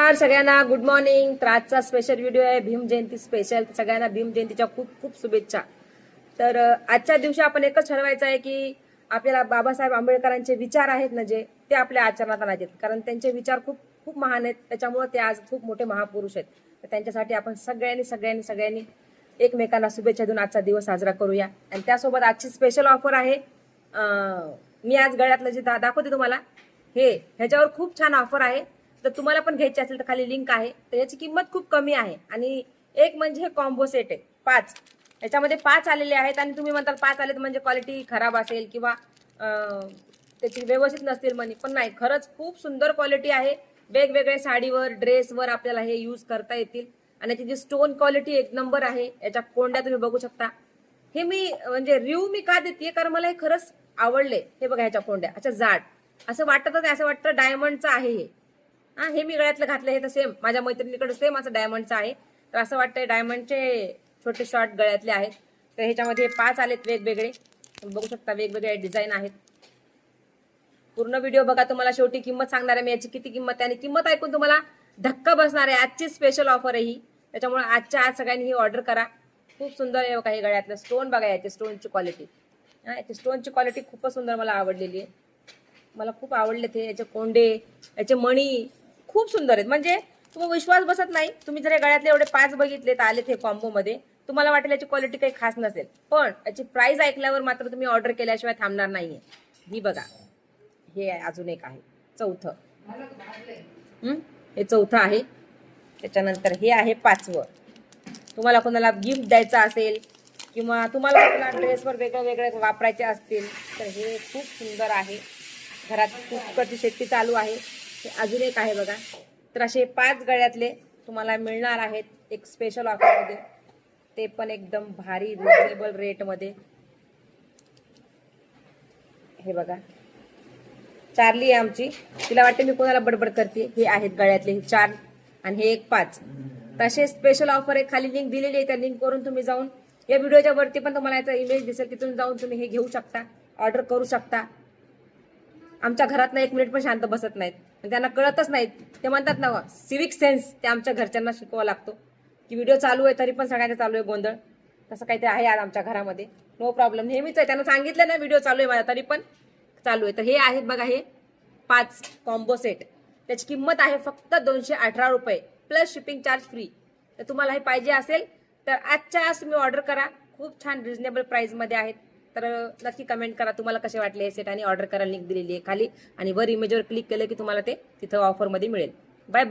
नमस्कार सगळ्यांना, good morning. तर आजचा स्पेशल व्हिडिओ आहे भीम जयंती स्पेशल. सगळ्यांना भीम जयंतीच्या खूप खूप शुभेच्छा. तर आजच्या दिवशी आपण एकच ठरवायचं आहे की आपल्याला बाबासाहेब आंबेडकरांचे विचार आहेत ना जे ते आपल्या आचरणात आणायचे, कारण त्यांचे विचार खूप खूप महान आहेत. त्याच्यामुळे ते आज खूप मोठे महापुरुष आहेत. तर त्यांच्यासाठी आपण सगळ्यांनी एकमेकांना शुभेच्छा देऊन आजचा दिवस साजरा करूया. आणि त्यासोबत आजची स्पेशल ऑफर आहे. मी आज गळ्यातलं जे दाखवते तुम्हाला, ह्याच्यावर खूप छान ऑफर आहे. तर तुम्हाला पण घ्यायची असेल तर खाली लिंक आहे. तर याची किंमत खूप कमी आहे. आणि एक म्हणजे हे कॉम्बो सेट आहे 5. याच्यामध्ये 5 आलेले आहेत. आणि तुम्ही म्हणताल 5 आलेत म्हणजे क्वालिटी खराब असेल किंवा त्याची व्यवस्थित नसतील म्हणे, पण नाही, खरंच खूप सुंदर क्वालिटी आहे. वेगवेगळ्या साडीवर, ड्रेसवर आपल्याला हे यूज करता येतील. आणि याची जी स्टोन क्वालिटी एक नंबर आहे. याच्या कोंड्या तुम्ही बघू शकता. हे मी म्हणजे रिव्ह्यू मी का देते, कारण मला हे खरंच आवडले. हे बघा ह्याच्या कोंड्या अच्छा जाड, असं वाटतच नाही, असं वाटतं डायमंडचं आहे हे. हे मी गळ्यातलं घातलं, हे तर सेम माझ्या मैत्रिणीकडे सेम असं डायमंडचं आहे. तर असं वाटतंय डायमंडचे छोटे शॉर्ट गळ्यातले आहेत. तर ह्याच्यामध्ये 5 आलेत वेगवेगळे, बघू शकता वेगवेगळे डिझाईन आहेत. पूर्ण व्हिडिओ बघा, तुम्हाला शेवटी किंमत सांगणार आहे मी याची किती किंमत आहे. आणि किंमत ऐकून तुम्हाला धक्का बसणार आहे. आजची स्पेशल ऑफर आहे ही. त्याच्यामुळे आजच्या आज सगळ्यांनी ही ऑर्डर करा. खूप सुंदर आहे काही गळ्यातलं स्टोन बघा, याची स्टोनची क्वालिटी. याची स्टोनची क्वालिटी खूपच सुंदर मला आवडलेली आहे. मला खूप आवडले ते. याचे कोंडे, याचे मणी खूप सुंदर आहेत. म्हणजे तुम्हाला विश्वास बसत नाही. तुम्ही जर गळ्यातले एवढे 5 बघितले तर आले ते कॉम्बो मध्ये, तुम्हाला वाटेल याची क्वालिटी काही खास नसेल, पण याची प्राइस ऐकल्यावर मात्र तुम्ही ऑर्डर केल्याशिवाय थांबणार नाहीये. ही बघा, हे अजून एक आहे चौथं. हे चौथं आहे. त्याच्यानंतर हे आहे 5वं. तुम्हाला कोणाला गिफ्ट द्यायचा असेल किंवा तुम्हाला आपल्या ड्रेसवर वेगळे वेगळे वापरायचे असतील तर हे खूप सुंदर आहे. घरात कुकरची शेट्टी चालू आहे. हे अजून एक आहे बघा. तर असे 5 गळ्यातले तुम्हाला मिळणार आहेत एक स्पेशल ऑफरमध्ये, ते पण एकदम भारी रिजनेबल रेटमध्ये. हे बघा, चार्ली आहे आमची, तिला वाटते मी कोणाला बडबड करते. हे आहेत गळ्यातले हे 4 आणि हे एक 5. तसे स्पेशल ऑफर आहे. खाली लिंक दिलेली आहे, त्या लिंकवरून तुम्ही जाऊन, या व्हिडिओच्या वरती पण तुम्हाला याचा इमेज दिसेल, तिथून जाऊन तुम्ही हे घेऊ शकता, ऑर्डर करू शकता. आमच्या घरात ना 1 मिनिट पण शांत बसत नाहीत. त्यांना कळतच नाहीत. ते म्हणतात ना सिविक सेन्स, ते आमच्या घरच्यांना शिकवावा लागतो की व्हिडिओ चालू आहे तरी पण सगळ्यांचा चालू आहे गोंधळ. तसं काहीतरी आहे आज आमच्या घरामध्ये. नो प्रॉब्लेम, नेहमीच आहे. त्यांना सांगितलं ना व्हिडिओ चालू आहे माझा तरी पण चालू आहे. तर हे आहेत बघा, हे 5 कॉम्बो सेट. त्याची किंमत आहे फक्त 218 रुपये प्लस शिपिंग चार्ज फ्री. तर तुम्हाला हे पाहिजे असेल तर आजच्या आज तुम्ही ऑर्डर करा. खूप छान रिजनेबल प्राइसमध्ये आहेत. तर नक्की कमेंट करा तुम्हाला कसे वाटले हे सेट, आणि ऑर्डर करा. लिंक दिलेली आहे खाली, आणि वर इमेजवर क्लिक केलं की तुम्हाला ते तिथं ऑफरमध्ये मिळेल. Bye bye.